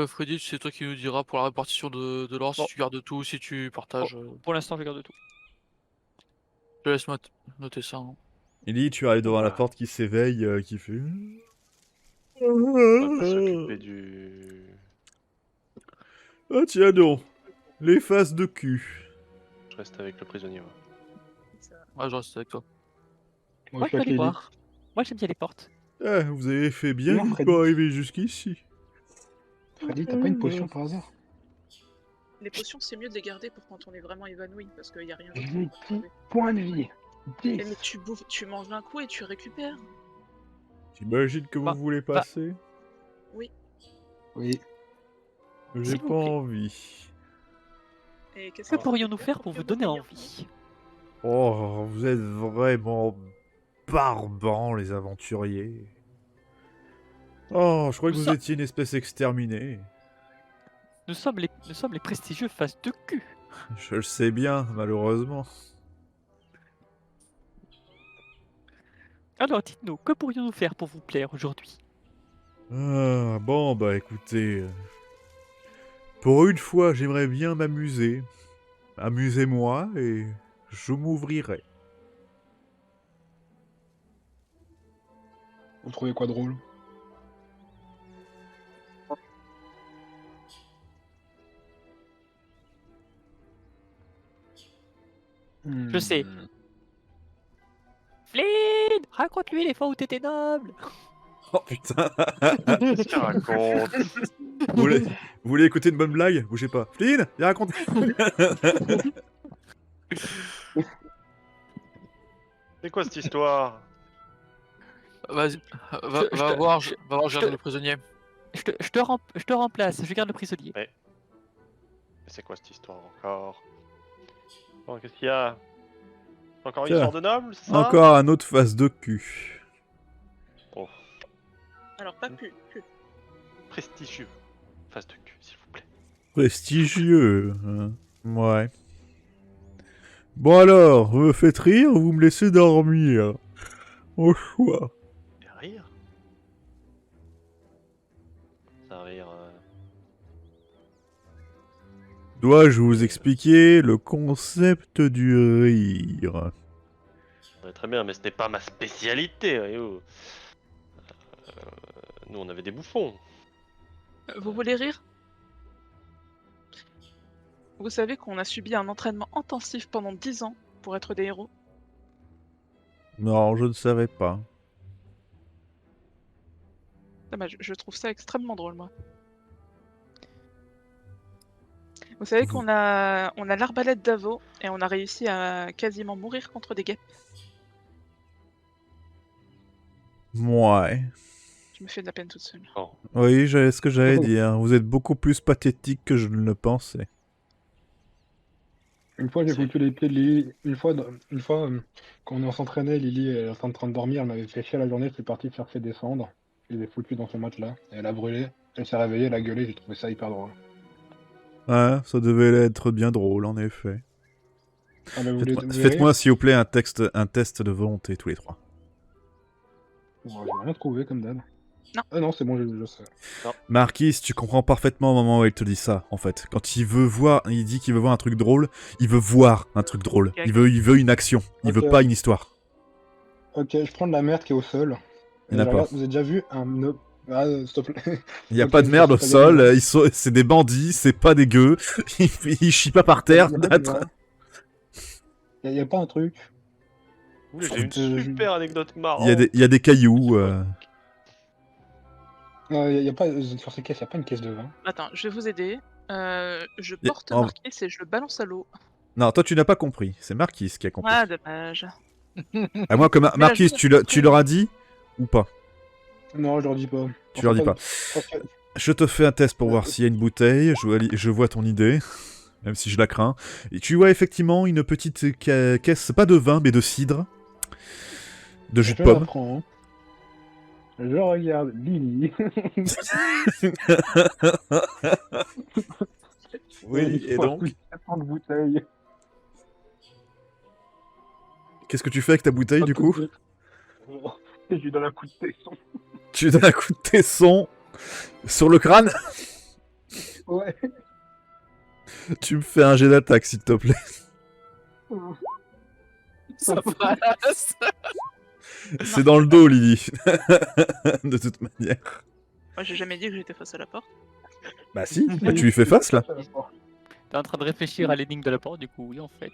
Freddy, c'est toi qui nous diras pour la répartition de l'or, si Bon. tu gardes tout, si tu partages. Pour l'instant, je garde tout. Je te laisse noter ça, hein. Ellie, tu arrives devant la Voilà. porte qui s'éveille, qui fait... On va pas s'occuper du... Ah tiens donc, les faces de cul. Je reste avec le prisonnier. Ouais. Ouais, je reste avec toi. Moi, je peux aller voir. Moi, j'aime bien les portes. Ah, vous avez fait bien Non, de Freddy. pas arriver jusqu'ici. Freddy, t'as pas une potion par hasard? Les potions, c'est mieux de les garder pour quand on est vraiment évanoui, parce qu'il n'y a rien d'autre. J'ai 10 points de vie. 10. Mais tu bouffes, tu manges un coup et tu récupères. J'imagine que vous Bah, voulez passer. Oui. Oui. J'ai S'il pas vous plaît. envie. Et qu'est-ce Que que pourrions-nous faire pour vous donner envie? Oh, vous êtes vraiment barbants, les aventuriers. Oh, je crois que Nous vous sommes- étiez une espèce exterminée. Nous sommes les prestigieux faces de cul. Je le sais bien, malheureusement. Alors, dites-nous, que pourrions-nous faire pour vous plaire aujourd'hui? Ah, bon, bah écoutez. Pour une fois, j'aimerais bien m'amuser. Amusez-moi et je m'ouvrirai. Vous trouvez quoi drôle? Je sais. Flynn, raconte-lui les fois où t'étais noble. Oh putain. Qu'est-ce qu'il raconte? Vous voulez écouter une bonne blague? Bougez pas. Flynn, viens raconter. C'est quoi cette histoire? Vas-y, va Je voir, te- va voir, je garde te- le prisonnier. Je te remplace, je garde le prisonnier. Mais c'est quoi cette histoire encore? Bon, qu'est-ce qu'il y a? Encore une Tiens. histoire de noble, c'est ça? Encore un autre face de cul. Oh, Alors, pas pu. prestigieux. Face de cul, s'il vous plaît. Prestigieux. Hein. Ouais. Bon alors, vous me faites rire ou vous me laissez dormir? Au choix. Et rire? Ça rire... Dois-je vous expliquer le concept du rire? Ouais, très bien, mais c'était pas ma spécialité. Yo. Nous, on avait des bouffons. Vous voulez rire? Vous savez qu'on a subi un entraînement intensif pendant 10 ans pour être des héros? Non, je ne savais pas. Dommage, je trouve ça extrêmement drôle, moi. Vous savez qu'on a l'arbalète d'Avo et on a réussi à quasiment mourir contre des guêpes. Ouais. Je me fais de la peine toute seule. Oh. Oui, c'est ce que j'allais Oh. dire. Vous êtes beaucoup plus pathétique que je ne le pensais. Une fois, j'ai C'est- foutu les pieds de Lily. Une fois, quand on s'entraînait, Lily elle était en train de dormir, elle m'avait fait chier la journée, je suis parti faire fait descendre. Je l'ai foutu dans son matelas, et elle a brûlé. Elle s'est réveillée, elle a gueulé, j'ai trouvé ça hyper drôle. Ouais, ça devait être bien drôle, en effet. Ah, bah, vous voulez Faites-moi, s'il vous plaît, un test de volonté, tous les trois. J'ai rien trouvé comme d'hab. Non. Ah non, c'est bon, je sais. Marquis, tu comprends parfaitement au moment où il te dit ça, en fait. Quand il dit qu'il veut voir un truc drôle, il veut voir un truc drôle. Ok. Il veut une action. Il veut Ok. pas une histoire. Ok, je prends de la merde qui est au sol. Il y en a Je pas. regarde, vous avez déjà vu un... Ah, s'il te plaît. Il y a Ok, pas de merde au c'est pas sol, dégueu. c'est des bandits, c'est pas des gueux, ils chient pas par terre. Il y a pas un truc. Ouh, j'ai une Euh, super anecdote marrante. Il y a des cailloux. Il y a pas... Sur ces caisses, il n'y a pas une caisse de vin. Attends, je vais vous aider. Je Y a- porte en- Marquis et je le balance à l'eau. Non, toi tu n'as pas compris, c'est Marquis qui a compris. Ah, dommage. À moins que Marquis, je- tu leur as dit ou pas? Non, je leur dis pas. Tu leur dis pas. Parce que- Je te fais un test pour voir s'il y a une bouteille, je vois ton idée, même si je la crains. Et tu vois effectivement une petite caisse, pas de vin, mais de cidre, de jus de Je la pomme. prends. Hein. Je regarde Lily. Oui, et donc de bouteilles. Qu'est-ce que tu fais avec ta bouteille du coup? Je lui donne un coup de tesson. Tu donnes un coup de tesson sur le crâne? Ouais. Tu me fais un jet d'attaque, s'il te plaît. Ça passe. C'est dans le dos, Lily. De toute manière. Moi, j'ai jamais dit que j'étais face à la porte. Bah si, bah, tu lui fais face, là. T'es en train de réfléchir à l'énigme de la porte, du coup, oui, en fait.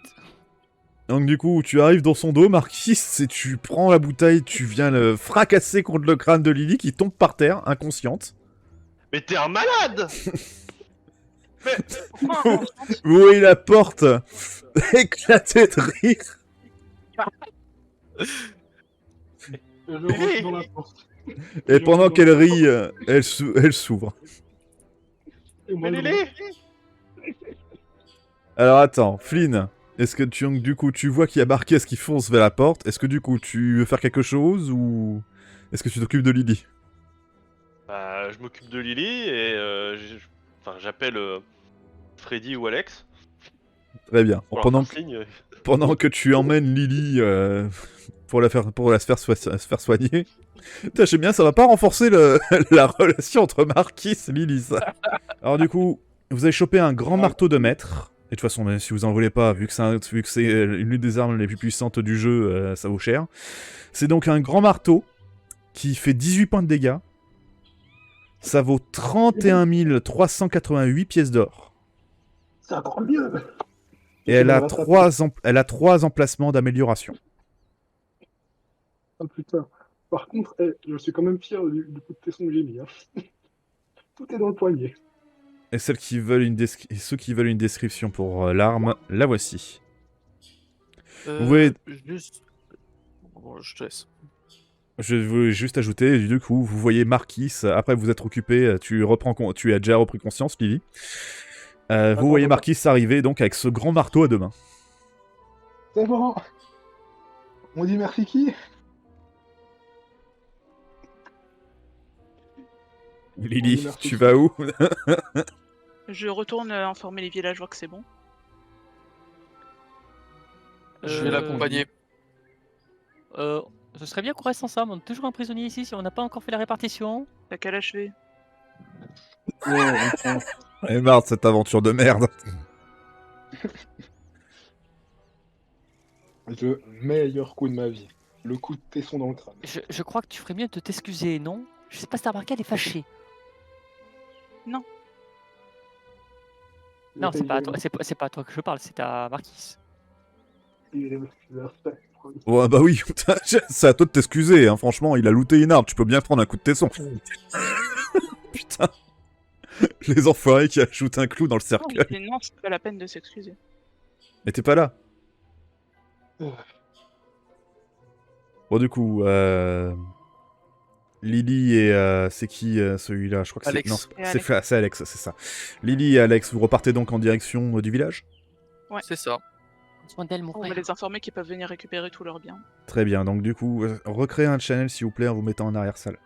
Donc du coup, tu arrives dans son dos, Marquis, et tu prends la bouteille, tu viens le fracasser contre le crâne de Lily qui tombe par terre, inconsciente. Mais t'es un malade! Pourquoi un conscience Vous voyez la porte éclater de rire. Et je rentre dans la porte. Et pendant qu'elle rit, elle s'ouvre. Et moi, Mais je Lily! Alors attends, Flynn, est-ce que du coup tu vois qu'il y a Marquez qui fonce vers la porte? Est-ce que du coup tu veux faire quelque chose ou est-ce que tu t'occupes de Lily? Bah, je m'occupe de Lily et enfin, j'appelle Freddy ou Alex. Très bien. Pour leur Pendant faire signe. pendant que tu emmènes Lily pour la faire se faire soigner. Putain, j'aime bien, ça va pas renforcer la relation entre Marquis et Lily, ça. Alors du coup, vous avez chopé un grand marteau de maître. Et de toute façon, même si vous en voulez pas, vu que c'est l'une des armes les plus puissantes du jeu, ça vaut cher. C'est donc un grand marteau qui fait 18 points de dégâts. Ça vaut 31 388 pièces d'or. C'est encore mieux. Et elle a 3 emplacements d'amélioration. Ah putain. Par contre, je suis quand même fier du coup de tesson que j'ai mis. Hein. Tout est dans le poignet. Et ceux qui veulent une description pour l'arme, la voici. Vous voyez- Juste... Bon, je te laisse. Je voulais juste ajouter, du coup, vous voyez Marquis, après vous êtes occupé, tu as déjà repris conscience, Lily. Vous voyez Marquis arriver donc avec ce grand marteau à deux mains. C'est bon. On dit merci qui? Lily, merci. tu vas où? Je retourne informer les villageois que c'est bon. Je vais l'accompagner. Ce serait bien qu'on reste ensemble, on est toujours un prisonnier ici si on n'a pas encore fait la répartition. T'as qu'à l'achever. Ouais, on prend. J'en ai marre de cette aventure de merde. Le meilleur coup de ma vie. Le coup de tesson dans le crâne. Je crois que tu ferais mieux de t'excuser, non? Je sais pas si t'as remarqué, elle est fâchée. Non, c'est pas à toi, c'est pas à toi que je parle, c'est à Marquis. Ouais, bah oui, putain, c'est à toi de t'excuser, hein. Franchement, il a looté une arme, tu peux bien prendre un coup de tesson. Putain. Les enfoirés qui ajoutent un clou dans le cercueil. Non, c'est pas la peine de s'excuser. Mais t'es pas là. Bon, du coup, Lily et... c'est qui celui-là? Je crois que c'est... Alex. Non, Et c'est Alex, c'est ça. Lily et Alex, vous repartez donc en direction du village? Ouais. C'est ça. Soin d'elle, mon On va frère. les informer qu'ils peuvent venir récupérer tous leurs biens. Très bien, donc du coup, recréez un channel s'il vous plaît en vous mettant en arrière-salle.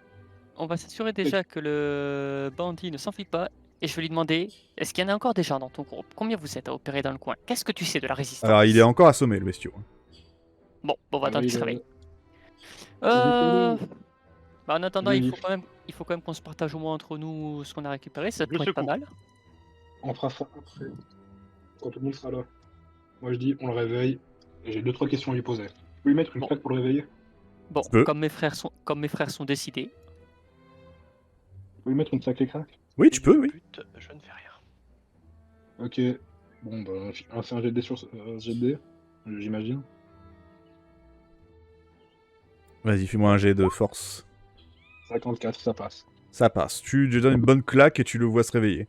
On va s'assurer déjà que le bandit ne s'enfuit pas. Et je vais lui demander, est-ce qu'il y en a encore des gens dans ton groupe? Combien vous êtes à opérer dans le coin? Qu'est-ce que tu sais de la résistance? Alors, il est encore assommé, le bestiau. Bon, on va attendre Oui, qu'il se le- réveille. Bah, en attendant, Oui. il faut quand même qu'on se partage au moins entre nous ce qu'on a récupéré, ça Je pourrait être pas secoue. mal. On fera ça après. Quand tout le monde sera là. Moi je dis, on le réveille. Et j'ai 2-3 questions à lui poser. Vous lui mettre une Bon. plaque pour le réveiller? Bon, peux. comme mes frères sont décidés, Vous lui mettre une sacrée craque? Oui, tu peux, oui. But, je ne fais rien. Ok. Bon bah, c'est un GD sur GD, j'imagine. Vas-y, fais-moi un jet de force. 54, ça passe. Ça passe. Tu lui donnes une bonne claque et tu le vois se réveiller.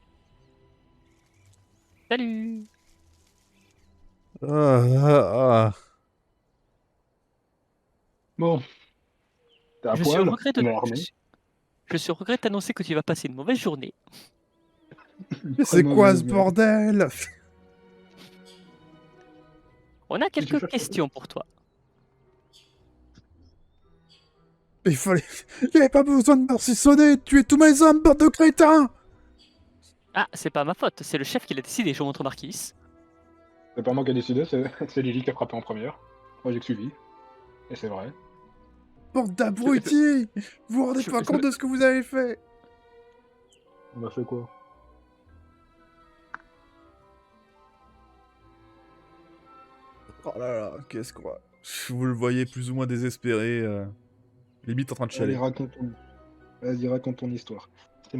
salut! Ah. Bon. T'es à Je suis poil, au regret de on est armé. je suis au regret de t'annoncer que tu vas passer une mauvaise journée. Mais c'est quoi ce bordel? On a tu quelques cherches- questions pour toi. Il n'y avait pas besoin de m'arsissonner, tuer tous mes hommes, bande de crétins! Ah, c'est pas ma faute, c'est le chef qui l'a décidé, je vous montre Marquis. C'est pas moi qui ai décidé, c'est Lily qui a frappé en première. Moi j'ai que suivi. Et c'est vrai. Bande d'abrutis! Vous vous rendez Je- pas je- compte de ce que vous avez fait? On a fait quoi? Oh là là, qu'est-ce qu'on... Vous le voyez plus ou moins désespéré, limite en train de Allez, chialer. Vas-y, raconte ton histoire. C'est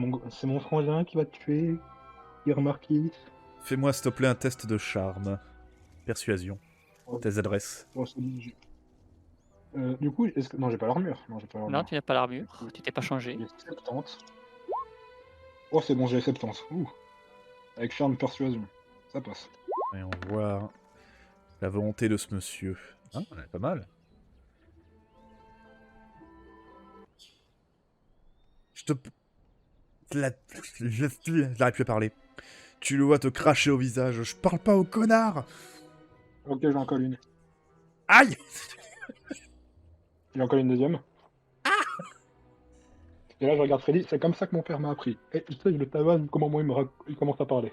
mon frangin qui va te tuer, qui remarqué. Fais-moi s'il te plaît un test de charme. Persuasion. Oh, Tes adresses. bon, du coup, est-ce que... Non, j'ai pas l'armure. Non, j'ai pas Non, l'armure. tu n'as pas l'armure, tu t'es pas changé. J'ai 70. Oh, c'est bon, j'ai 70. Ouh. Avec charme persuasion. Ça passe. Et on voit la volonté de ce monsieur. Hein, ouais, pas mal. Je te... J'arrive plus à parler. Tu le vois te cracher au visage. Je parle pas au connard. Ok, j'en colle une. Aïe! J'en colle une deuxième. Et là, je regarde Freddy. C'est comme ça que mon père m'a appris. Et tu sais, je le tavane, comment moi il commence à parler.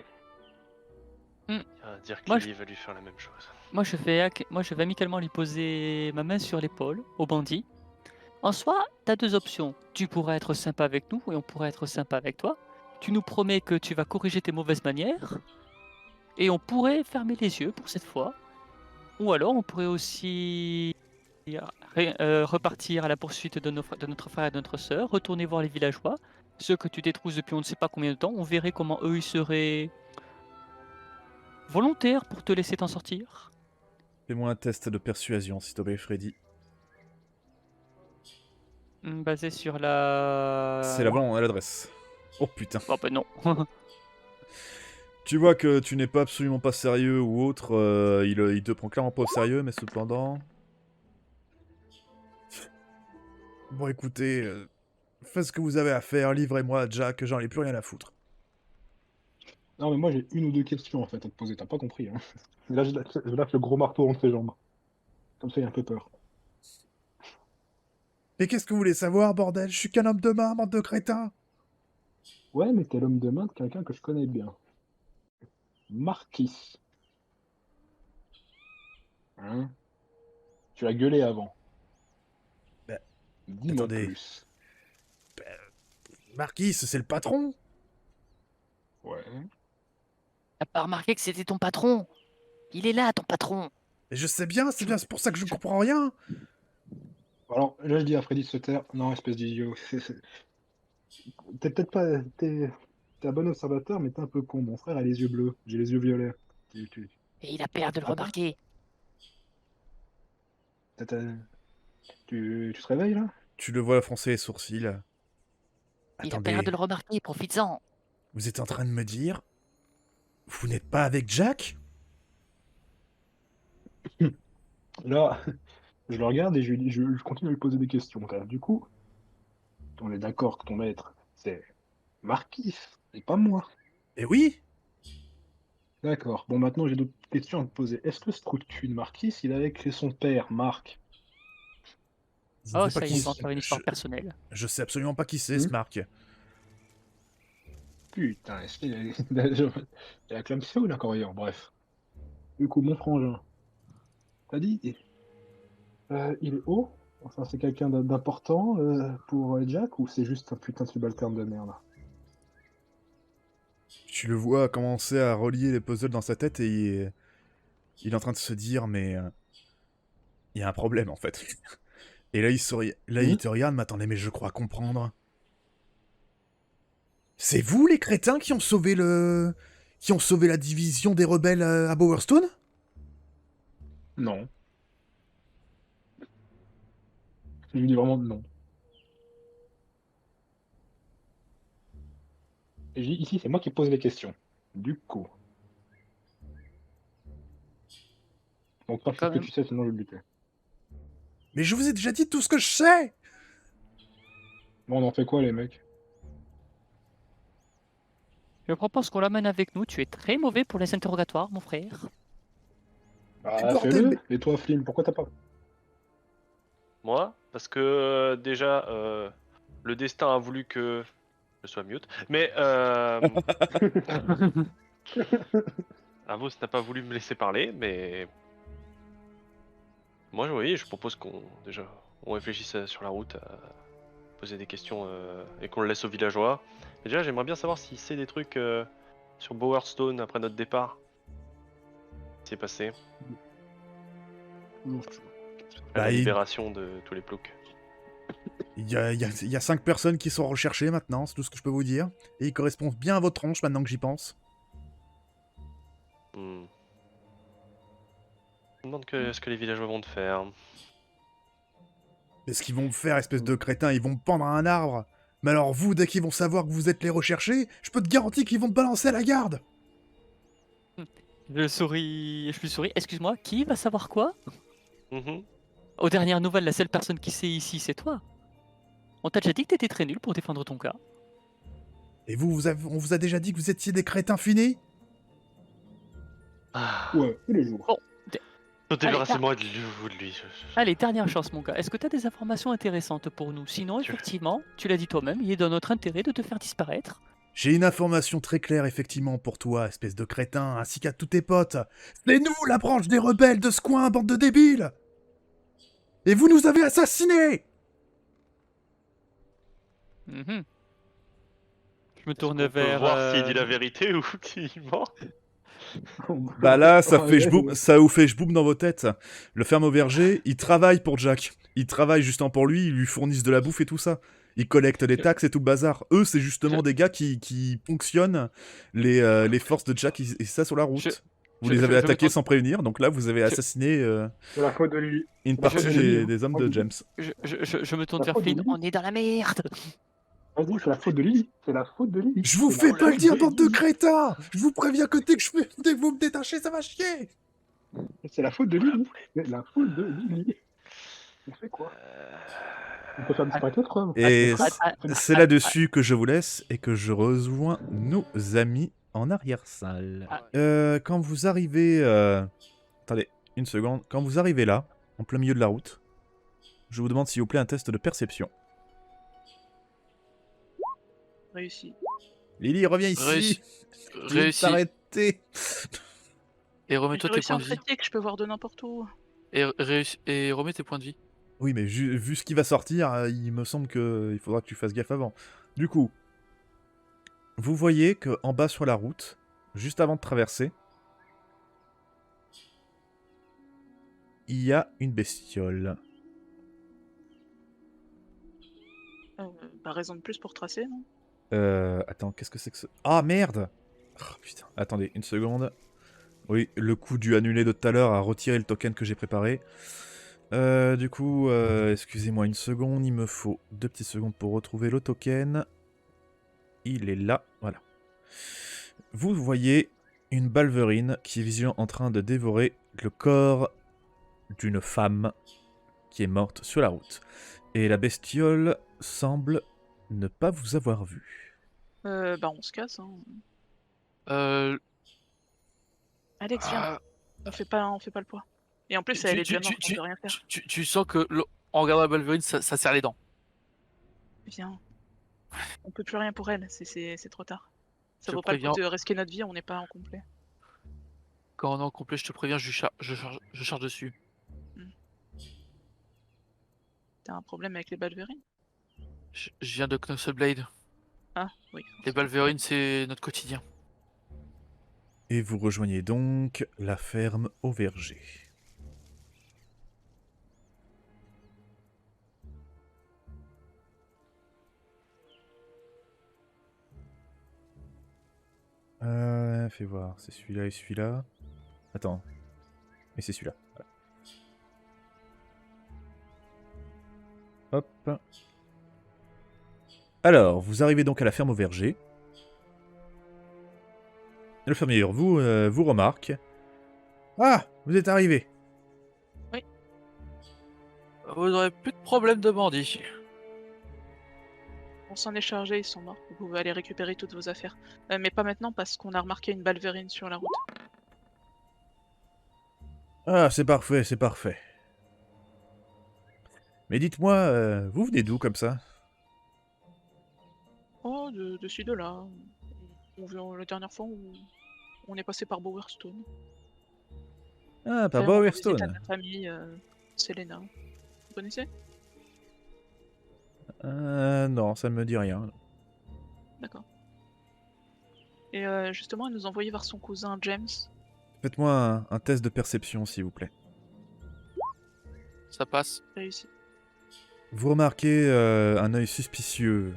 Dire Moi, qu'il va lui faire la même chose. Moi je vais amicalement lui poser ma main sur l'épaule au bandit. En soi, t'as deux options. Tu pourrais être sympa avec nous et on pourrait être sympa avec toi. Tu nous promets que tu vas corriger tes mauvaises manières et on pourrait fermer les yeux pour cette fois. Ou alors on pourrait aussi repartir à la poursuite de notre frère et de notre sœur, retourner voir les villageois, ceux que tu détrousses depuis on ne sait pas combien de temps. On verrait comment eux ils seraient volontaires pour te laisser t'en sortir. Fais-moi un test de persuasion, s'il te plaît, Freddy. Basé sur la... C'est l'adresse. Oh putain. Oh bah non. Tu vois que tu n'es pas absolument pas sérieux ou autre. Il te prend clairement pas au sérieux, mais cependant... Bon, écoutez, faites ce que vous avez à faire, livrez-moi Jack, j'en ai plus rien à foutre. Non, mais moi, j'ai une ou deux questions en fait à te poser. T'as pas compris, hein. Là, je lâche le gros marteau entre ses jambes. Comme ça, il a un peu peur. Mais qu'est-ce que vous voulez savoir, bordel? Je suis qu'un homme de main, bande de crétins! Ouais, mais t'es l'homme de main de quelqu'un que je connais bien. Marquis. Hein? Tu as gueulé avant. Bah, Dis-moi attendez. plus. Marquis, c'est le patron! Ouais. T'as pas remarqué que c'était ton patron? Il est là, ton patron. Et je sais bien, c'est pour ça que je comprends rien! Alors, là, je dis à Freddy de se taire. Non, espèce d'idiot. T'es peut-être pas... T'es un bon observateur, mais t'es un peu con. Mon frère a les yeux bleus. J'ai les yeux violets. Et il a peur de le remarquer. t'as- t'as- tu te réveilles, là? Tu le vois froncer les sourcils. Il a Attendez, peur de le remarquer, profites-en. vous êtes en train de me dire... Vous n'êtes pas avec Jack? Là, je le regarde et je continue à lui poser des questions. Du coup, on est d'accord que ton maître, c'est Marquis, et pas moi. Eh oui! D'accord. Bon, maintenant, j'ai d'autres questions à te poser. Est-ce que ce trou de cul de Marquis, il avait créé son père, Marc? Je ne Oh, sais ça pas y qui est, ils vont faire une histoire personnelle. Je sais absolument pas qui c'est, ce Marc. Putain, est-ce qu'il a... il a clamsé ou il a encore rien? Bref. Du coup, mon frangin, t'as dit, il est haut? Enfin, c'est quelqu'un d'important pour Jack, ou c'est juste un putain de subalterne de merde? Tu le vois commencer à relier les puzzles dans sa tête et il est en train de se dire, mais... Il y a un problème, en fait. Et là, il te regarde, mais attendez, mais je crois comprendre. C'est vous, les crétins, qui ont sauvé la division des rebelles à Bowerstone? Non. Je lui dis vraiment non. Et je dis, ici, c'est moi qui pose les questions. Du coup. Donc, pas Quand que même. tu sais, sinon je vais le buter. Mais je vous ai déjà dit tout ce que je sais! Bon, on en fait quoi, les mecs? Je propose qu'on l'amène avec nous. Tu es très mauvais pour les interrogatoires, mon frère. Bah, bordel, fais-le. mais- Et toi, Flim, pourquoi t'as pas... Moi, parce que déjà, le destin a voulu que je sois mute. Mais Avos n'a pas voulu me laisser parler, mais moi, oui, je propose qu'on réfléchisse sur la route, à poser des questions et qu'on le laisse aux villageois. Et déjà, j'aimerais bien savoir s'il sait des trucs sur Bowerstone après notre départ. Qu'est-ce qui s'est passé? toujours chaud. Bah, la il- libération de tous les ploucs. Il y a 5 personnes qui sont recherchées maintenant, c'est tout ce que je peux vous dire. Et ils correspondent bien à votre tronche maintenant que j'y pense. Hmm. Je me demande ce que les villageois vont te faire. Mais ce qu'ils vont me faire, espèce de crétin, ils vont me pendre à un arbre. Mais alors vous, dès qu'ils vont savoir que vous êtes les recherchés, je peux te garantir qu'ils vont te balancer à la garde. Je lui souris. Excuse-moi, qui va savoir quoi? Mhm. Aux dernières nouvelles, la seule personne qui sait ici, c'est toi. On t'a déjà dit que t'étais très nul pour défendre ton cas. Et on vous a déjà dit que vous étiez des crétins finis? Ah. Ouais, tous les jours. Bon, Débarrassez-moi de lui. allez, dernière chance, mon gars. Est-ce que t'as des informations intéressantes pour nous? Sinon, Tu- effectivement, tu l'as dit toi-même, il est dans notre intérêt de te faire disparaître. J'ai une information très claire effectivement pour toi, espèce de crétin, ainsi qu'à tous tes potes. C'est nous, la branche des rebelles de ce coin, bande de débiles. Et vous nous avez assassinés. Mhm. Je me tourne On peut vers. voir s'il dit la vérité ou s'il ment. Bah là, ça Ouais, vous fait jboum dans vos têtes. Le ferme au verger, il travaille pour Jack. Il travaille justement pour lui, ils lui fournissent de la bouffe et tout ça. Ils collectent des taxes et tout le bazar. Eux, c'est justement des gars qui ponctionnent les forces de Jack et ça sur la route. Je- Vous je- les je- avez je me attaqués tourne- sans prévenir, donc là, vous avez assassiné C'est la faute de Lily. une Je- partie je- des hommes de James. Je me tourne La vers faute de Flynn. Lily. On est dans la merde. Vas-y, c'est la faute de Lily. C'est la faute de Lily. Je vous C'est fais la pas le faute dire, de bande de Lily. crétins. Je vous préviens que dès que vous me détachez, ça va chier. C'est la faute de Lily. C'est la faute de Lily. On fait quoi? On peut faire disparaître notre preuve. Et Ah, c'est là-dessus que je vous laisse et que je rejoins nos amis en arrière-salle. Quand vous arrivez... Attendez, une seconde. Quand vous arrivez là, en plein milieu de la route, je vous demande s'il vous plaît un test de perception. Réussi. Lily, reviens ici. Réussi. Je vais Réussi. t'arrêter. Et remets-toi J'ai tes réussi points en de vie. critique, je peux voir de n'importe où. Et remets tes points de vie. Oui, mais vu ce qui va sortir, il me semble qu'il faudra que tu fasses gaffe avant. Du coup, vous voyez que en bas sur la route, juste avant de traverser, il y a une bestiole. Pas raison de plus pour tracer, non? Attends, qu'est-ce que c'est que ce... Ah, merde! Oh, putain, attendez, une seconde. Oui, le coup du annulé de tout à l'heure a retiré le token que j'ai préparé. Du coup, excusez-moi une seconde, il me faut 2 petites secondes pour retrouver le token. Il est là, voilà. Vous voyez une balverine qui est visiblement en train de dévorer le corps d'une femme qui est morte sur la route. Et la bestiole semble ne pas vous avoir vu. Bah on se casse, hein. Euh, Alex, viens, ah, on fait pas le poids. Et en plus, tu- elle est tu- déjà morte, tu- on peut rien faire. tu sens que en regardant la Balverine, ça serre les dents. Viens. On peut plus rien pour elle, c'est trop tard. Ça Je vaut pas le préviens. coup de risquer notre vie, on n'est pas en complet. Quand on est en complet, je te préviens, je charge dessus. T'as un problème avec les balverines? Je viens de Knuckleblade. Ah, oui. Les Balverines, c'est notre quotidien. Et vous rejoignez donc la ferme au verger. Fais voir, c'est celui-là et celui-là. Attends. Mais c'est celui-là. Voilà. Hop. Alors, vous arrivez donc à la ferme au verger. Le fermier vous remarque. Ah, vous êtes arrivé. Vous n'aurez plus de problème de bandits. On s'en est chargé, ils sont morts. Vous pouvez aller récupérer toutes vos affaires. Mais pas maintenant parce qu'on a remarqué une balverine sur la route. Ah, c'est parfait, c'est parfait. Mais dites-moi, vous venez d'où comme ça? Oh, de ci, de là. On vient la dernière fois où on est passé par Bowerstone. Ah, par Faire rendre visite à Bowerstone. notre amie Selena. Vous connaissez? Non, ça ne me dit rien. D'accord. Et justement, elle nous a envoyé voir son cousin James. Faites-moi un test de perception, s'il vous plaît. Ça passe. Réussi. Vous remarquez un œil suspicieux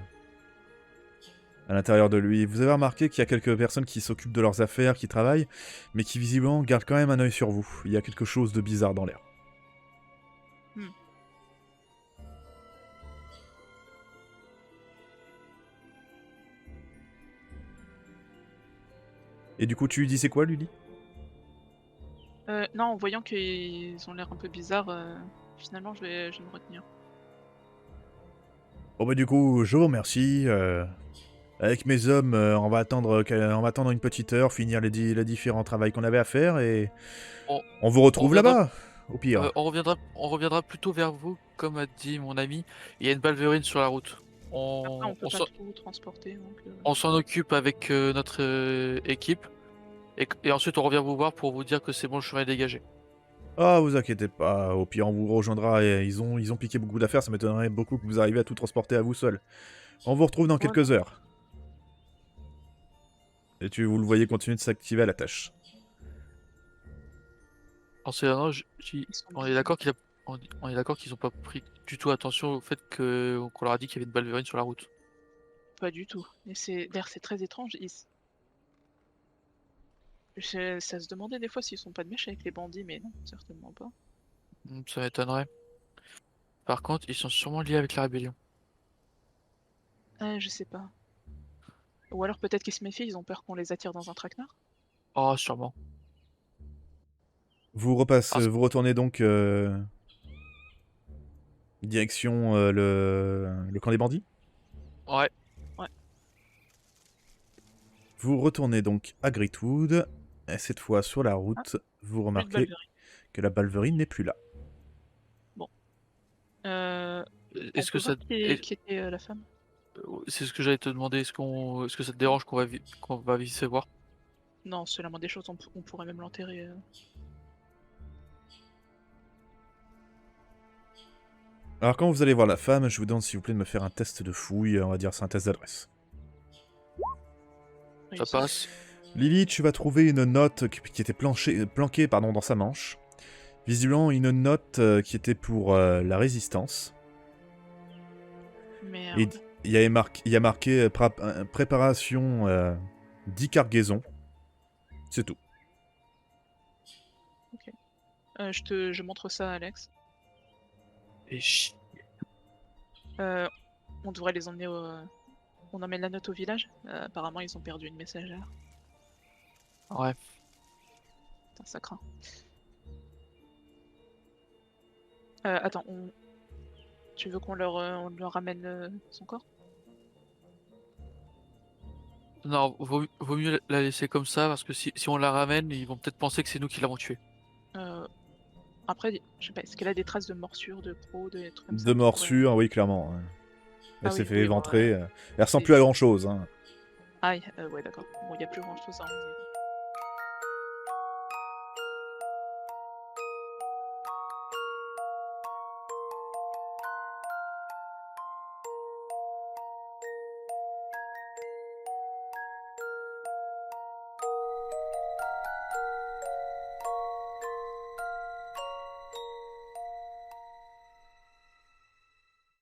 à l'intérieur de lui. Vous avez remarqué qu'il y a quelques personnes qui s'occupent de leurs affaires, qui travaillent, mais qui visiblement gardent quand même un œil sur vous. Il y a quelque chose de bizarre dans l'air. Et du coup, tu lui dis c'est quoi, Lily? Non, en voyant qu'ils ont l'air un peu bizarres, finalement, je vais me retenir. Bon bah du coup, je vous remercie. Avec mes hommes, on va attendre une petite heure, finir les différents travaux qu'on avait à faire et On- on vous retrouve on reviendra- là-bas, au pire. On reviendra plutôt vers vous, comme a dit mon ami. Il y a une balverine sur la route. Après, on peut On pas s'en- tout transporter, donc... on s'en occupe avec notre équipe. Et ensuite, on revient vous voir pour vous dire que c'est bon, le chemin est dégagé. Ah, vous inquiétez pas, au pire on vous rejoindra et ils ont piqué beaucoup d'affaires, ça m'étonnerait beaucoup que vous arriviez à tout transporter à vous seul. On vous retrouve dans quelques heures. Et vous le voyez continuer de s'activer à la tâche. En ce moment, Ils sont on est d'accord on est d'accord qu'ils ont pas pris du tout attention au fait qu'on leur a dit qu'il y avait une balverine sur la route. Pas du tout. Et d'ailleurs, c'est très étrange. Ça se demandait des fois s'ils sont pas de mèche avec les bandits, mais non, certainement pas. Ça m'étonnerait. Par contre, ils sont sûrement liés avec la rébellion. Je sais pas. Ou alors peut-être qu'ils se méfient, ils ont peur qu'on les attire dans un traquenard. Oh, sûrement. Vous retournez donc direction le camp des bandits. Ouais. Vous retournez donc à Greatwood, et cette fois sur la route, vous Plus de remarquez balverine. que la balverine n'est plus là. Est-ce On que peut ça... voir qui était la femme? C'est ce que j'allais te demander. Est-ce que ça te dérange qu'on va vite voir? Non, c'est la moindre des choses, on pourrait même l'enterrer. Alors quand vous allez voir la femme, je vous demande s'il vous plaît de me faire un test de fouille, on va dire c'est un test d'adresse. Ça Réussi. passe. Lily, tu vas trouver une note qui était planquée dans sa manche. Visiblement une note qui était pour la résistance. Merde. Et il y a marqué préparation 10 cargaisons. C'est tout. Je montre ça à Alex. Et chi... On devrait les emmener au... On emmène la note au village. Apparemment, ils ont perdu une messagère. Ouais. Putain, ça craint. Attends, tu veux qu'on on leur ramène son corps? Non, vaut mieux la laisser comme ça, parce que si on la ramène, ils vont peut-être penser que c'est nous qui l'avons tuée. Après, je sais pas, est-ce qu'elle a des traces de morsures, de crocs, des trucs comme ça De qui pourraient- morsure, oui clairement. Elle Ah s'est oui, fait oui, bon, éventrer. Elle ressemble c'est- plus à grand chose. Hein. Aïe, ouais, d'accord. Bon, il y a plus grand chose à enlever.